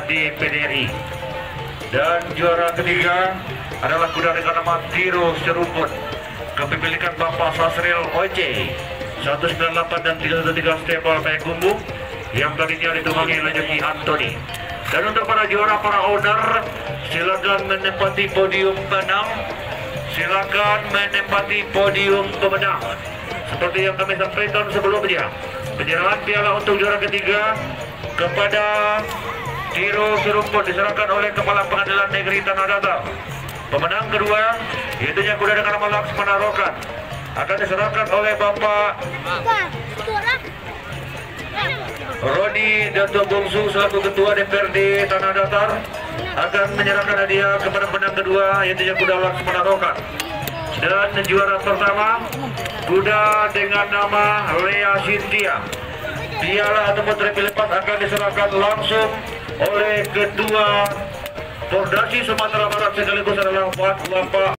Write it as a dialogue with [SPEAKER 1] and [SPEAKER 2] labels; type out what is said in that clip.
[SPEAKER 1] Di PDRI. Dan juara ketiga adalah kuda dengan nama Tiro Seruput, kepemilikan Bapak Sasril OC 198 dan 313 Stable Payakumbuh yang tadinya ditumpangi oleh Joki Anthony. Dan untuk para juara, para owner, silakan menempati podium pemenang. Silakan menempati podium pemenang. Seperti yang kami sampaikan sebelumnya, penyerahan piala untuk juara ketiga kepada Tiro Seruput diserahkan oleh Kepala Pengadilan Negeri Tanah Datar. Pemenang kedua, yaitu kuda dengan nama Laksmana Rokan, akan diserahkan oleh Bapak Roni Dato Bungsu selaku Ketua DPRD Tanah Datar, akan menyerahkan hadiah kepada pemenang kedua, yaitu kuda Laksmana Rokan. Dan juara pertama, kuda dengan nama Lea Cynthia. Piala ataupun trepi lepas akan diserahkan langsung oleh Ketua Pordasi Sumatera Barat sekaligus adalah Bapak